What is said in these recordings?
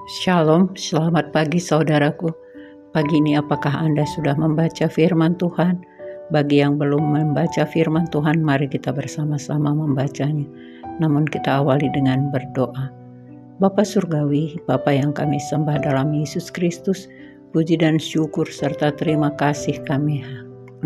Shalom, selamat pagi saudaraku. Pagi ini apakah Anda sudah membaca firman Tuhan? Bagi yang belum membaca firman Tuhan, mari kita bersama-sama membacanya. Namun kita awali dengan berdoa. Bapa Surgawi, Bapa yang kami sembah dalam Yesus Kristus, puji dan syukur serta terima kasih kami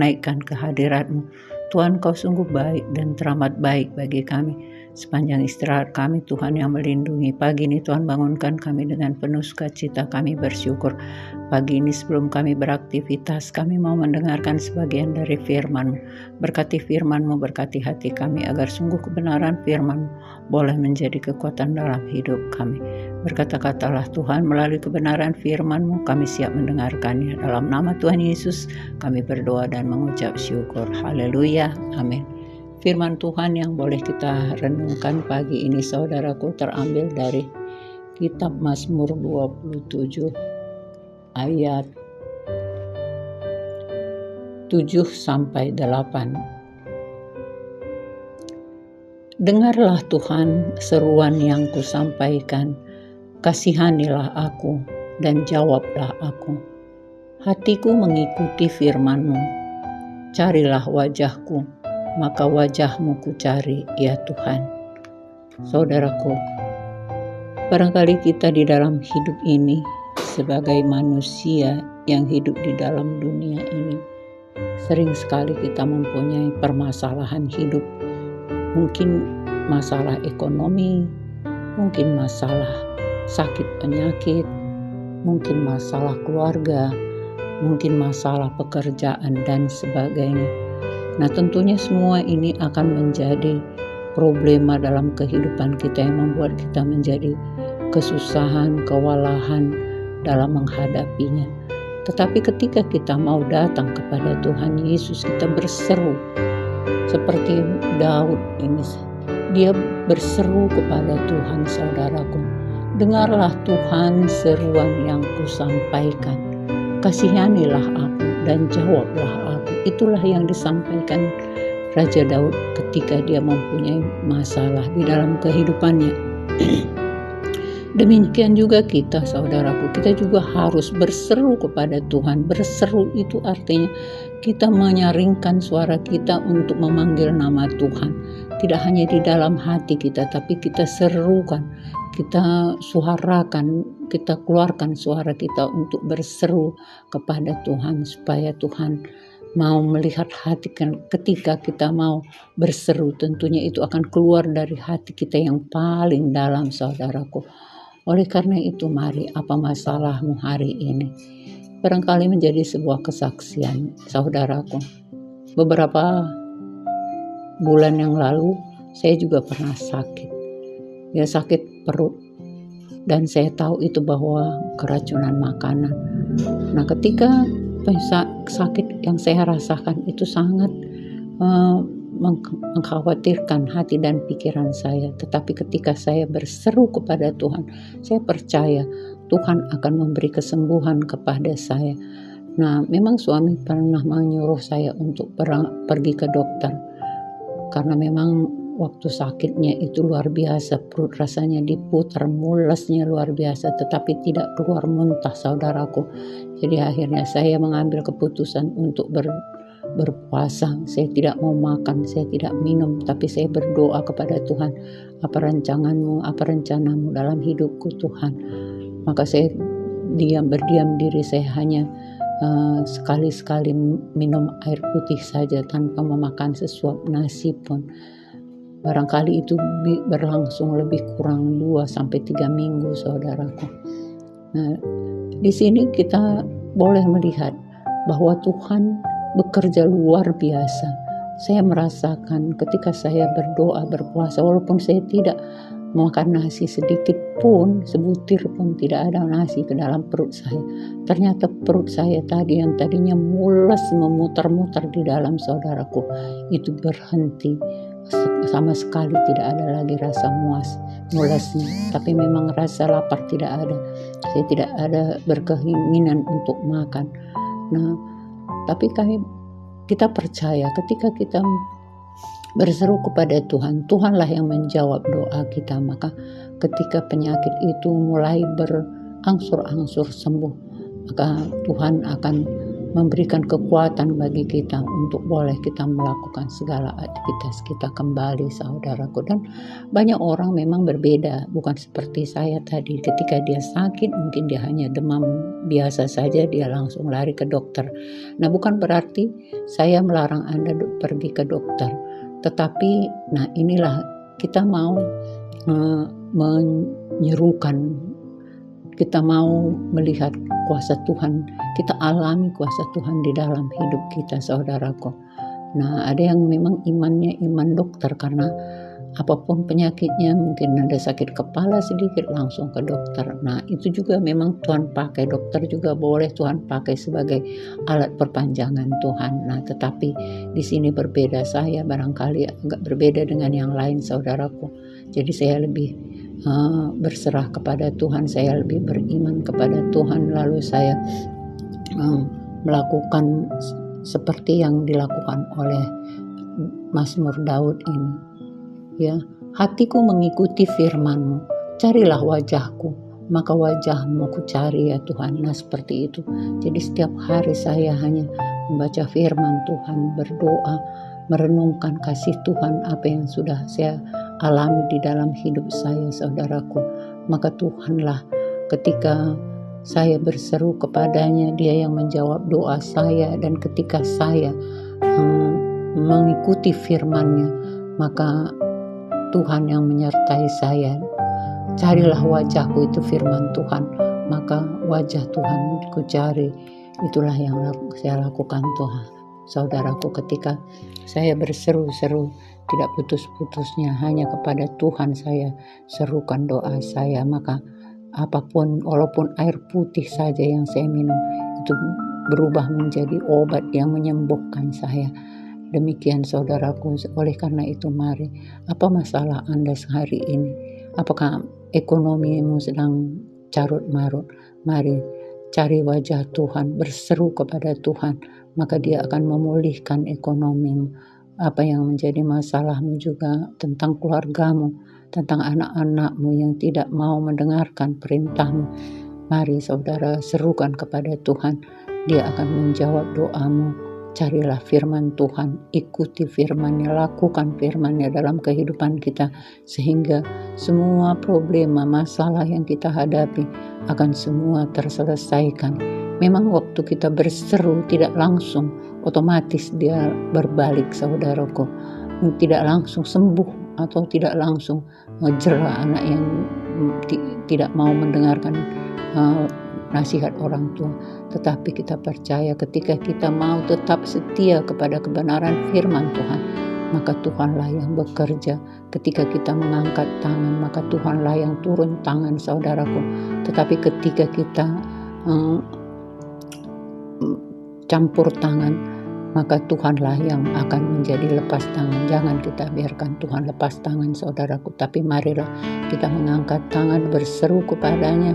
naikkan kehadirat-Mu. Tuhan, Kau sungguh baik dan teramat baik bagi kami. Sepanjang istirahat kami, Tuhan yang melindungi. Pagi ini Tuhan bangunkan kami dengan penuh sukacita, kami bersyukur. Pagi ini sebelum kami beraktivitas, kami mau mendengarkan sebagian dari firman-Mu. Berkati firman-Mu, berkati hati kami, agar sungguh kebenaran firman-Mu boleh menjadi kekuatan dalam hidup kami. Berkata-katalah Tuhan, melalui kebenaran firman-Mu, kami siap mendengarkannya. Dalam nama Tuhan Yesus, kami berdoa dan mengucap syukur. Haleluya, amin. Firman Tuhan yang boleh kita renungkan pagi ini saudaraku terambil dari kitab Mazmur 27 ayat 7-8. Dengarlah Tuhan seruan yang kusampaikan, kasihanilah aku dan jawablah aku. Hatiku mengikuti firman-Mu, carilah wajah-Ku, maka wajah-Mu ku cari, ya Tuhan. Saudaraku, barangkali kita di dalam hidup ini sebagai manusia yang hidup di dalam dunia ini, sering sekali kita mempunyai permasalahan hidup. Mungkin masalah ekonomi, mungkin masalah sakit penyakit, mungkin masalah keluarga, mungkin masalah pekerjaan dan sebagainya. Nah, tentunya semua ini akan menjadi problema dalam kehidupan kita yang membuat kita menjadi kesusahan, kewalahan dalam menghadapinya. Tetapi ketika kita mau datang kepada Tuhan Yesus, kita berseru seperti Daud ini. Dia berseru kepada Tuhan, saudaraku. Dengarlah Tuhan seruan yang kusampaikan. Kasihanilah aku dan jawablah aku. Itulah yang disampaikan Raja Daud ketika dia mempunyai masalah di dalam kehidupannya. Demikian juga kita, saudaraku, kita juga harus berseru kepada Tuhan. Berseru itu artinya kita menyaringkan suara kita untuk memanggil nama Tuhan. Tidak hanya di dalam hati kita, tapi kita serukan, kita suarakan, kita keluarkan suara kita untuk berseru kepada Tuhan, supaya Tuhan mau melihat hati kan. Ketika kita mau berseru, tentunya itu akan keluar dari hati kita yang paling dalam, saudaraku. Oleh karena itu, mari, apa masalahmu hari ini? Barangkali menjadi sebuah kesaksian, saudaraku. Beberapa bulan yang lalu, saya juga pernah sakit. Ya, sakit perut. Dan saya tahu itu bahwa keracunan makanan. Nah, ketika sakit yang saya rasakan itu sangat mengkhawatirkan hati dan pikiran saya. Tetapi ketika saya berseru kepada Tuhan, saya percaya Tuhan akan memberi kesembuhan kepada saya. Nah, memang suami pernah menyuruh saya untuk pergi ke dokter. Karena memang waktu sakitnya itu luar biasa, perut rasanya diputar, mulasnya luar biasa, tetapi tidak keluar muntah, saudaraku. Jadi akhirnya saya mengambil keputusan untuk berpuasa. Saya tidak mau makan, saya tidak minum, tapi saya berdoa kepada Tuhan, apa rancangan-Mu, apa rencana-Mu dalam hidupku Tuhan. Maka saya berdiam diri, saya hanya sekali-sekali minum air putih saja tanpa memakan sesuap nasi pun. Barangkali itu berlangsung lebih kurang 2-3 minggu, saudaraku. Nah, di sini kita boleh melihat bahwa Tuhan bekerja luar biasa. Saya merasakan ketika saya berdoa, berpuasa, walaupun saya tidak makan nasi sedikit pun, sebutir pun tidak ada nasi ke dalam perut saya. Ternyata perut saya tadi yang tadinya mules memutar-mutar di dalam, saudaraku, itu berhenti. Sama sekali tidak ada lagi rasa mulasnya. Tapi memang rasa lapar tidak ada. Saya tidak ada berkeinginan untuk makan. Nah, tapi kita percaya ketika kita berseru kepada Tuhan, Tuhanlah yang menjawab doa kita. Maka ketika penyakit itu mulai angsur-angsur sembuh, maka Tuhan akan memberikan kekuatan bagi kita untuk boleh kita melakukan segala aktivitas kita kembali, saudaraku. Dan banyak orang memang berbeda, bukan seperti saya tadi. Ketika dia sakit, mungkin dia hanya demam biasa saja, dia langsung lari ke dokter. Nah, bukan berarti saya melarang Anda pergi ke dokter, tetapi nah inilah kita mau menyerukan, kita mau melihat kuasa Tuhan, kita alami kuasa Tuhan di dalam hidup kita, saudaraku. Nah, ada yang memang imannya iman dokter, karena apapun penyakitnya, mungkin ada sakit kepala sedikit langsung ke dokter. Nah, itu juga memang Tuhan pakai, dokter juga boleh Tuhan pakai sebagai alat perpanjangan Tuhan. Nah, tetapi di sini berbeda, saya barangkali agak berbeda dengan yang lain, saudaraku. Jadi saya lebih berserah kepada Tuhan, saya lebih beriman kepada Tuhan, lalu saya melakukan seperti yang dilakukan oleh Mazmur Daud ini. Ya, hatiku mengikuti firman-Mu, carilah wajahku, maka wajah-Mu ku cari ya Tuhan. Nah, seperti itu. Jadi setiap hari saya hanya membaca firman Tuhan, berdoa, merenungkan kasih Tuhan, apa yang sudah saya alami di dalam hidup saya, saudaraku. Maka Tuhanlah ketika saya berseru kepadanya, Dia yang menjawab doa saya. Dan ketika saya mengikuti firman-Nya, maka Tuhan yang menyertai saya. Carilah wajahku, itu firman Tuhan, maka wajah Tuhan ku cari. Itulah yang saya lakukan, Tuhan. Saudaraku, ketika saya berseru-seru tidak putus-putusnya hanya kepada Tuhan, saya serukan doa saya, maka apapun, walaupun air putih saja yang saya minum, itu berubah menjadi obat yang menyembuhkan saya. Demikian, saudaraku. Oleh karena itu, mari, apa masalah Anda sehari ini? Apakah ekonomimu sedang carut marut? Mari cari wajah Tuhan, berseru kepada Tuhan, maka Dia akan memulihkan ekonomimu. Apa yang menjadi masalahmu juga tentang keluargamu, tentang anak-anakmu yang tidak mau mendengarkan perintahmu, mari saudara serukan kepada Tuhan. Dia akan menjawab doamu. Carilah firman Tuhan, ikuti firman-Nya, lakukan firman-Nya dalam kehidupan kita, sehingga semua problema, masalah yang kita hadapi akan semua terselesaikan. Memang waktu kita berseru tidak langsung otomatis dia berbalik, saudaraku. Tidak langsung sembuh atau tidak langsung menjera anak yang tidak mau mendengarkan nasihat orang tua. Tetapi kita percaya ketika kita mau tetap setia kepada kebenaran firman Tuhan, maka Tuhanlah yang bekerja. Ketika kita mengangkat tangan, maka Tuhanlah yang turun tangan, saudaraku. Tetapi ketika kita campur tangan, maka Tuhanlah yang akan menjadi lepas tangan. Jangan kita biarkan Tuhan lepas tangan, saudaraku. Tapi marilah kita mengangkat tangan, berseru kepadanya,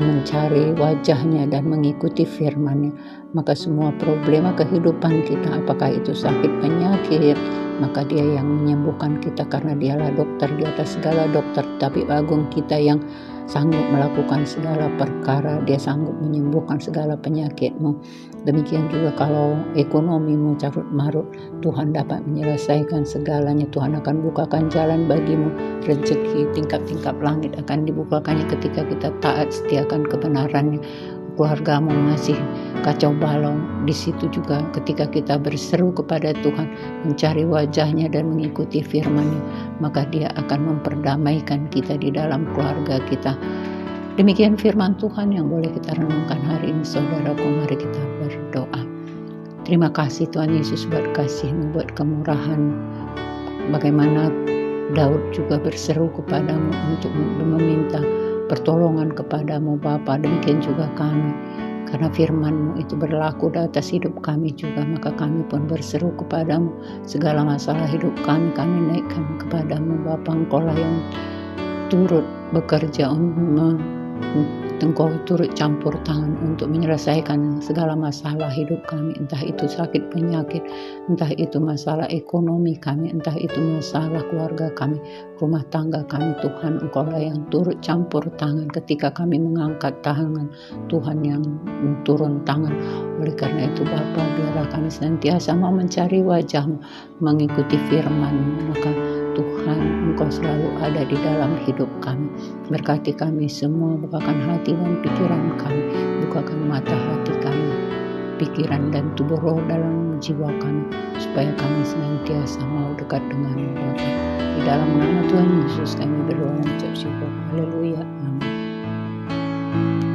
mencari wajahnya dan mengikuti firman-Nya. Maka semua problema kehidupan kita, apakah itu sakit, penyakit, maka Dia yang menyembuhkan kita, karena Dialah dokter di atas segala dokter. Tapi agung kita yang sanggup melakukan segala perkara, Dia sanggup menyembuhkan segala penyakitmu. Demikian juga kalau ekonomimu carut marut, Tuhan dapat menyelesaikan segalanya. Tuhan akan bukakan jalan bagimu, rezeki tingkap-tingkap langit akan dibukakannya ketika kita taat setiakan kebenarannya. Keluargamu masih kacau balau, di situ juga ketika kita berseru kepada Tuhan, mencari wajahnya dan mengikuti firman-Nya, maka Dia akan memperdamaikan kita di dalam keluarga kita. Demikian firman Tuhan yang boleh kita renungkan hari ini, saudaraku. Mari kita berdoa. Terima kasih Tuhan Yesus buat kasih-Mu, buat kemurahan. Bagaimana Daud juga berseru kepadamu untuk meminta pertolongan kepadamu Bapa, demikian juga kami. Karena firman-Mu itu berlaku di atas hidup kami juga, maka kami pun berseru kepadamu. Segala masalah hidup kami naikkan kepadamu Bapa. Engkau-lah yang turut bekerja untuk Engkau turut campur tangan untuk menyelesaikan segala masalah hidup kami, entah itu sakit penyakit, entah itu masalah ekonomi kami, entah itu masalah keluarga kami, rumah tangga kami. Tuhan, Engkaulah yang turut campur tangan ketika kami mengangkat tangan, Tuhan yang turun tangan. Oleh karena itu Bapa, biarlah kami senantiasa mau mencari wajah-Mu, mengikuti firman-Mu, maka Tuhan, Engkau selalu ada di dalam hidup kami. Berkati kami semua, bukakan hati dan pikiran kami, bukakan mata hati kami, pikiran dan tubuh roh dalam jiwa kami, supaya kami senantiasa mau dekat dengan Bapa. Di dalam nama Tuhan Yesus kami berdoa dan ucap syukur. Haleluya. Amin.